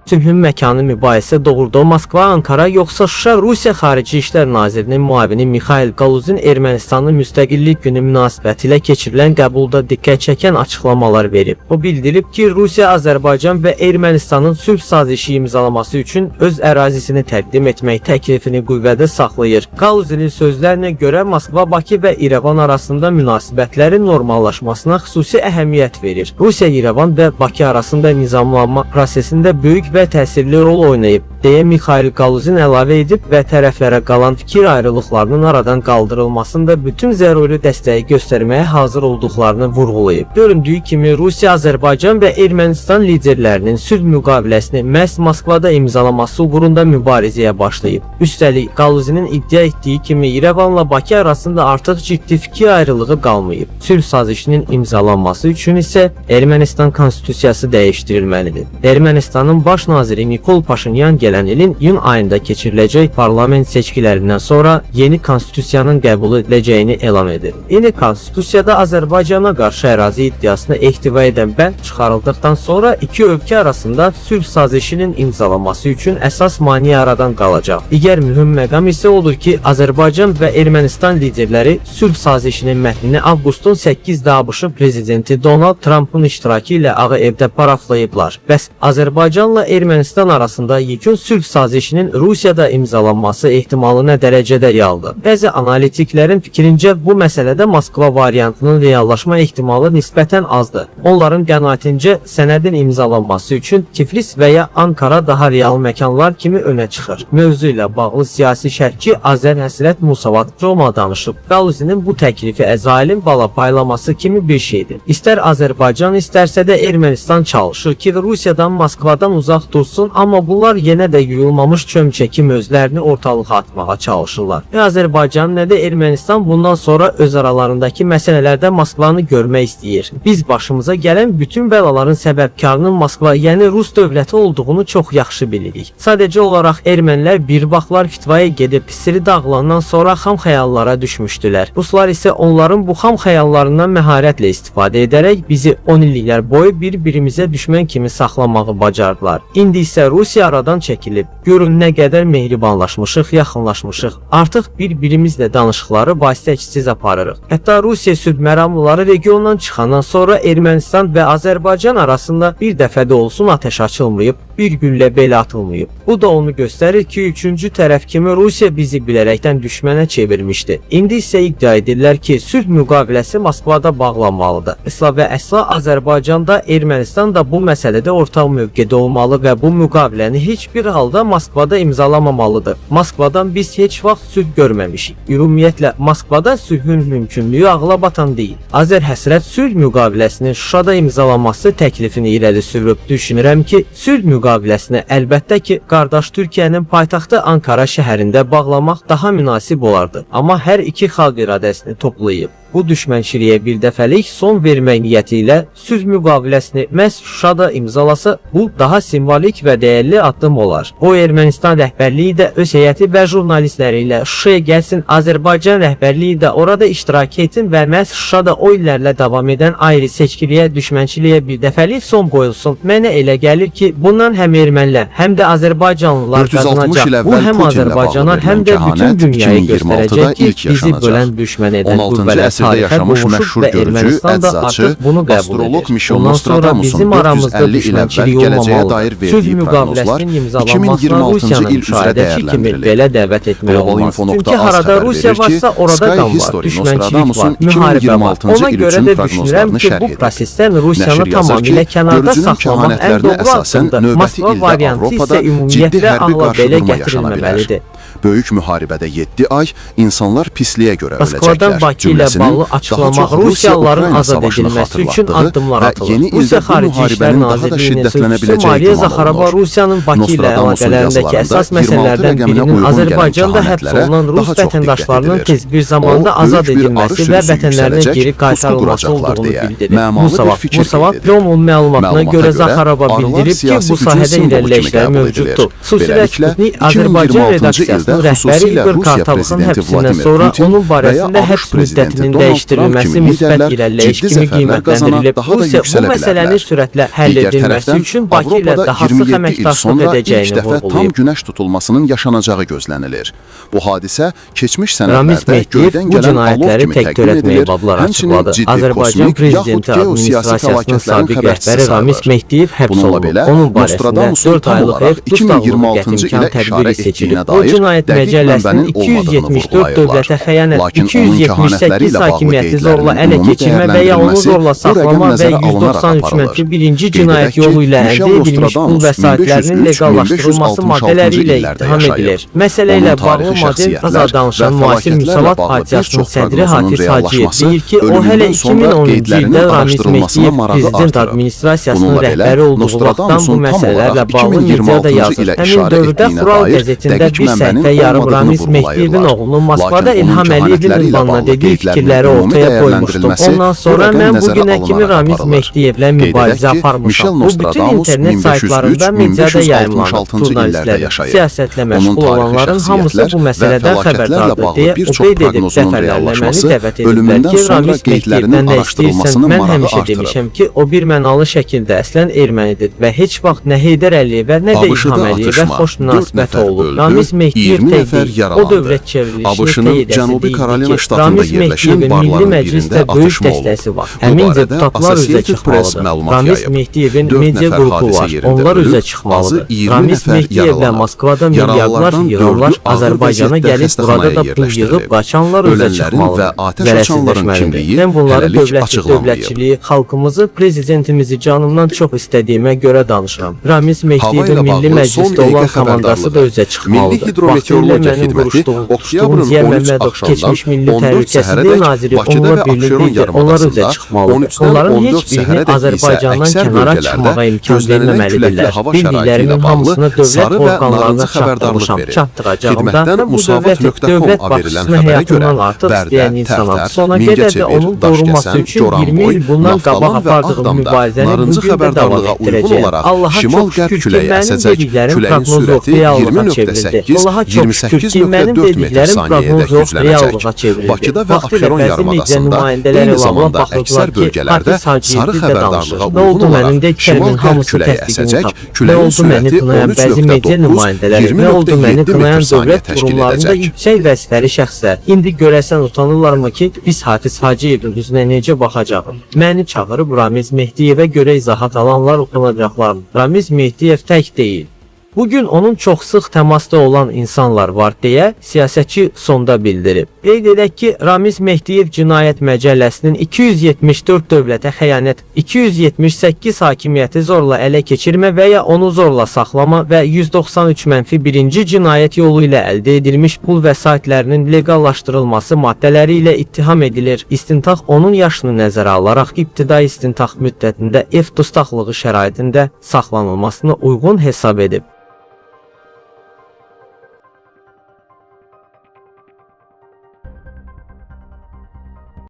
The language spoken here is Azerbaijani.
Sülhün məkanı mübahisə doğurdu. Moskva, Ankara yoxsa Şuşa? Rusiya Xarici İşlər Nazirinin müavini Mikhail Galuzin Ermənistanın müstəqillik günü münasibətilə keçirilən qəbulda diqqət çəkən açıqlamalar verib. O bildirib ki, Rusiya, Azərbaycan və Ermənistanın sülh sazişi imzalaması üçün öz ərazisini təqdim etmək təklifini qüvvədə saxlayır. Galuzinin sözlərinə görə Moskva, Bakı və İrəvan arasında münasibətlərin normallaşmasına xüsusi əhəmiyyət verir. Rusiya, İrəvan və Bakı arasında nizamlanma prosesində böyük və təsirli rol oynayıb, deyə Mikhail Galuzin əlavə edib və tərəflərə qalan fikir ayrılıqlarının aradan qaldırılmasında bütün zəruri dəstəyi göstərməyə hazır olduqlarını vurğulayıb. Göründüyü kimi Rusiya, Azərbaycan və Ermənistan liderlərinin sülh müqaviləsini məhz Moskvada imzalaması uğrunda mübarizəyə başlayıb. Üstəlik, Galuzinin iddia etdiyi kimi İrəvanla Bakı arasında artıq ciddi fikir ayrılığı qalmayıb. Sülh sazişinin imzalanması üçün isə Ermənistan konstitusiyası dəyişdirilməlidir. Ermənistanın baş naziri Nikol Paşinyan gələn ilin iyun ayında keçiriləcək parlament seçkilərindən sonra yeni konstitusiyanın qəbul ediləcəyini elan edir. Yeni konstitusiyada Azərbaycana qarşı ərazi iddiasını ehtiva edən bənd çıxarıldıqdan sonra iki ölkə arasında sülh sazişinin imzalanması üçün əsas maneə aradan qalacaq. Digər mühüm məqam isə odur ki, Azərbaycan və Ermənistan liderləri sülh sazişinin mətnini avqustun 8-də ABŞ prezidenti Donald Trump'ın iştirakı ilə Ağ Evdə paraflayıblar. Bəs Azərbaycanla Ermənistan arasında yekun sülh sazişinin Rusiyada imzalanması ehtimalı nə dərəcədə realdır? Bəzi analitiklərin fikrincə bu məsələdə Moskva variantının reallaşma ehtimalı nisbətən azdır. Onların qənaətincə sənədin imzalanması üçün Tiflis və ya Ankara daha real məkanlar kimi önə çıxır. Mövzu ilə bağlı siyasi şərhçi Azər Həsrət Musavat Roma danışıb. Galuzinin bu təklifi Əzrailin bala paylaması kimi bir şeydir. İstər Azərbaycan, istərsə də Ermənistan çalışır ki, Rusiyadan, Moskvadan uzaq dursun, amma bunlar yenə də yuyulmamış çömçə kimi özlərini ortalığa atmağa çalışırlar. Və Azərbaycan nə də Ermənistan bundan sonra öz aralarındakı məsələlərdə Moskvanı görmək istəyir. Biz başımıza gələn bütün bəlaların səbəbkarının Moskva, yəni Rus dövləti olduğunu çox yaxşı bilirik. Sadəcə olaraq ermənilər bir vaxtlar fitvaya gedib Siri dağılandan sonra xam xəyallara düşmüşdülər. Ruslar isə onların bu xam xəyallarından məharətlə istifadə edərək bizi 10 illiklər boyu bir-birimizə düşmən kimi saxlamağı bacardılar. İndi isə Rusiya aradan çəkilib. Görün nə qədər mehribanlaşmışıq, yaxınlaşmışıq. Artıq bir-birimizlə danışıqları vasitəçisiz aparırıq. Hətta Rusiya sülh məramlıları regiondan çıxandan sonra Ermənistan və Azərbaycan arasında bir dəfə də olsun atəş açılmayıb, bir güllə belə atılmayıb. Bu da onu göstərir ki, üçüncü tərəf kimi Rusiya bizi bilərəkdən düşmənə çevirmişdi. İndi isə iddia edirlər ki, sülh müqaviləsi Moskvada bağlanmalıdır. Əsla və əsla Azərbaycanda, Ermənistan da bu məsələdə ortaq mövqedə olmalı və bu müqaviləni heç bir halda Moskvada imzalamamalıdır. Moskvadan biz heç vaxt sülh görməmişik. Ümumiyyətlə, Moskvada sülhün mümkünlüyü ağla batan deyil. Azər Həsrət sülh müqaviləsinin Şuşada imzalanması təklifini irəli sürüb. Düşünürəm ki, sülh müqaviləsini əlbəttə ki, qardaş Türkiyənin paytaxtı Ankara şəhərində bağlamaq daha münasib olardı. Amma hər iki xalq iradəsini toplayıb. Bu düşmənçiliyə bir dəfəlik son vermək niyyəti ilə sülh müqaviləsini məhz Şuşada imzalasa, bu daha simvolik və dəyərli addım olar. O, Ermənistan rəhbərliyi də öz heyəti və jurnalistləri ilə Şuşaya gəlsin, Azərbaycan rəhbərliyi də orada iştirak etsin və məhz Şuşada o illərlə davam edən ayrı seçkiliyə, düşmənçiliyə bir dəfəlik son qoyulsun. Mənə elə gəlir ki, bundan həm ermənilər, həm də Azərbaycanlılar qazanacaq. Bu həm Azərbaycana, həm də bütün dünyaya göstərəcək ki, bizi bölən düşmən edən qüvvələr yaşamış məşhur görücü, əczaçı, astrolog Mişon Nostradamusun 450 il əvvəl gələcəyə dair verdiyi proqnozlar 2026-cı il üzrə dəyərləndirilir. Global Info.az xəbər verir ki, Sky History Nostradamusun 2026-cı il üçün proqnozlarını şərh edir. Nəşr yazır ki, görücünün kəhanətlərinə əsasən növbəti ildə Avropada ciddi hərbi qarşıdurma yaşana bilər. Böyük müharibədə 7 ay insanlar pisliyə görə öləcəklər cümləsinin açıqlamaq Rusiyalıların azad edilməsi üçün addımlar atılır. Rusiya Xarici İşlər Nazirliyinin sözçüsü Mariya Zaxarova Rusiyanın Bakı ilə əlaqələrindəki əsas məsələlərdən birinin Azərbaycanda həbs olunan Rus vətəndaşlarının tez bir zamanda azad edilməsi və vətənlərinə geri qaytarılması olduğunu bildirir. Musavat Romun məlumatına görə Zaxarova bildirib ki, bu sahədə irəliləyişlər mövcuddur. Xüsusilə Sputnik Azərbaycan redaksiyasının rəhbəri İqor Kartalıqın həbsindən sonra onun barəsində həbs müddətinin Donald dəyişdirilməsi Trump kimi müsbət liderlər irəliləyiş ciddi kimi zəfərlər qazana qiymətləndirilib. daha da Rusiya bu yüksələ məsələni bilərlər. sürətlə həll Digər edilməsi tərəfdən, üçün Bakı ilə Avropada daha sıx 27 il əməkdaşlıq sonra ilk edəcəyini dəfə tam vurğulayıb. günəş tutulmasının yaşanacağı gözlənilir. Bu hadisə keçmiş Ramiz sənədlərdə Mehdiyev göydən bu gələn alov cinayətləri kimi tək təqdim törətməyə edilir, bablar həmçinin açıqladı. ciddi Azərbaycan kosmik prezidenti yaxud geosiyasi administrasiyasının fəlakətlərin sabiq xəbərçisi rəhbəri Ramiz sayılır. Mehdiyev həbs Bununla olunub. belə, Onun barəsində Nostradamusun 4 tam aylıq olaraq ev tutuqluluq 2026-cı ilə qətimkan işarə tədbiri seçilib. etdiyinə O dair cinayət dəqiq məcəlləsinin mənbənin olmadığını 274 vurğulayırlar. dövlətə xəyanət, Lakin onun kəhanətləri 278 ilə bağlı hakimiyyəti zorla qeydlərinin ələ ümumi keçirmə və ya onu dəyərləndirilməsi zorla bu rəqəm saxlama və nəzərə alınaraq 193 aparılır. mənfi birinci Qeyd cinayət edək ki, yolu ilə Michel əldə edilmiş pul Nostradamus vəsaitlərinin 1503-1566 leqallaşdırılması maddeləri ilə illərdə ittiham yaşayıb. edilir. Məsələ ilə Onun bağlı tarixi model şəxsiyyətlər azad danışan və müasir fəlakətlərlə Müsavat bağlı bir partiyasının çox sədri proqnozunun Hafiz Hacıyev reallaşması deyir ki, o hələ ölümündən sonra 2010-cu qeydlərinin ildə Ramiz araşdırılmasına Mehdiyev marağı prezident artırıb. administrasiyasının Bununla belə, rəhbəri olduğu vaxtdan bu Nostradamusun tam məsələlərlə olaraq bağlı mediada 2026-cı yazır. ilə Həmin işarə dövrdə etdiyinə Xural dair qəzetində dəqiq bir mənbənin səhifə yarım olmadığını Ramiz Mehdiyevin vurğulayırlar. oğlunun Moskvada Lakin ilham onun Əliyevin kəhanətləri ilə ünvanına bağlı dediyi qeydlərin fikirləri ümumi ortaya koymuştum. dəyərləndirilməsi Ondan bu sonra rəqəm mən nəzərə bugünə kimi alınaraq Ramiz aparılır. Mehdiyevlə Qeyd mübarizə edək ki, aparmışam. Michel Bu bütün Nostradamus internet saytlarında mediada yayımlanıb. 1563-1566-cı illərdə Jurnalistlərin, yaşayıb. siyasətlə Onun məşğul tarixi olanların hamısı şəxsiyyətlər bu və məsələdən fəlakətlərlə xəbərdardır bağlı deyə bir o çox qeyd edib proqnozunun dəfələrlə məni reallaşması dəvət ediblər ölümündən ki, sonra Ramiz qeydlərinin Mehdiyevdən nə istəyirsən, araşdırılmasını mən marağı həmişə artırıb. demişəm ki, o bir mənalı şəkildə əslən ermənidir və heç vaxt nə Heydər Əliyevə, nə də İlham Əliyevə xoş münasibəti olub. Ramiz Mehdiyev 20 tək nəfər deyil, o yaralandı. dövlət çevrilişini ABŞ-nın teyid edəsi Cənubi deyildi Karolina ki, ştatında Ramiz yerləşən Mehdiyevin Milli barların Məclisdə birində böyük atışma olub. dəstəsi var. Bu Həmin barədə deputatlar üzə Associated Press çıxmalıdır. məlumat Ramiz yayıb. Mehdiyevin 4 media nəfər qrupu hadisə var. yerində Onlar ölüb, üzə azı çıxmalıdır. 20 Ramiz nəfər Mehdiyevlə yaralanıb. Moskvada milyardlar Yaralılardan yığanlar dördü ağır Azərbaycana vəziyyətdə gəlib burada da xəstəxanaya pul yığıb yerləşdirilib. qaçanlar üzə Ölənlərin və çıxmalıdır. atəş açanların kimliyi Mən bunları hələlik dövlət açıqlanmayıb. dövlətçiliyi, xalqımızı, prezidentimizi canımdan çox istədiyimə görə danışıram. Ramiz Hava Mehdiyevin ilə Milli bağlı Məclisdə son olan dəqiqə komandası da üzə xəbərdarlığı. çıxmalıdır. Milli Hidrometeorologiya Vaxtilə mənim Xidməti vuruşduğum, oktyabrın Ziya 13 Məmmədov axşamdan keçmiş Milli 14 Təhlükəsizlik səhərədək Naziri Bakıda onunla və Abşeron birlikdə onlar üzə yarımadasında, çıxmalıdır. 13-dən Onların 14 heç birini səhərədək isə Azərbaycandan əksər kənara bölgələrdə çıxmağa imkan gözlənilən küləkli verməməlidirlər. hava şəraiti ilə Bildiklərimin bağlı hamısını dövlət sarı və orqanlarına narıncı xəbərdarlıq çatdırmışam. verir. Çatdıracağım da Xidmətdən mən bu musavat.com dövlət verilən başçısına xəbərə görə həyatından artıq Bərdə, istəyən insanam. Tərtər, Sona qədər də Mingəçevir, onun qorunması Daşkəsən, üçün 20 Goranboy, il bundan qabaq Naftalan və apardığım Ağdamda mübarizəni narıncı bugün də davam xəbərdarlığa uyğun etdirəcəyəm. olaraq Allaha şimal çox qərb şükür ki, küləyi mənim əsəcək. dediklərim Küləyin proqnoz yox, sürəti reallığa çevrildi. 20.8, Allaha çox şükür ki, mənim 28.4 metr dediklərim saniyədə proqnoz yox, reallığa güclənəcək. çevrildi. Bakıda və Vaxtilə Abşeron bəzi media yarımadasında nümayəndələri eyni ilə zamanda baxırdılar əksər ki, bölgələrdə Hafiz Hacıyev sarı bizdə xəbərdarlığa danışır. Nə uyğun oldu mənim olaraq dediklərimin şimal qərb hamısı küləyi təsdiqini əsəcək. tapdı. Nə Küləyin oldu məni sürəti qınayan bəzi media 13.9, nümayəndələri, nə oldu məni 20.7 qınayan metr saniyə dövlət təşkil qurumlarında edəcək. yüksək vəzifəli şəxslər indi görəsən utanırlarmı ki, biz Hafiz Hacıyevin üzünə necə baxacağıq? Məni çağırıb Ramiz Mehdiyevə görə izahat alanlar utanacaqlar. Ramiz Mehdiyev tək deyil. Bugün onun çox sıx təmasda olan insanlar var deyə siyasətçi sonda bildirib. Qeyd edək ki, Ramiz Mehdiyev cinayət məcəlləsinin 274 dövlətə xəyanət, 278 hakimiyyəti zorla ələ keçirmə və ya onu zorla saxlama və 193 mənfi birinci cinayət yolu ilə əldə edilmiş pul vəsaitlərinin leqallaşdırılması maddələri ilə ittiham edilir. İstintaq onun yaşını nəzərə alaraq ibtidai istintaq müddətində ev dustaqlığı şəraitində saxlanılmasını uyğun hesab edib.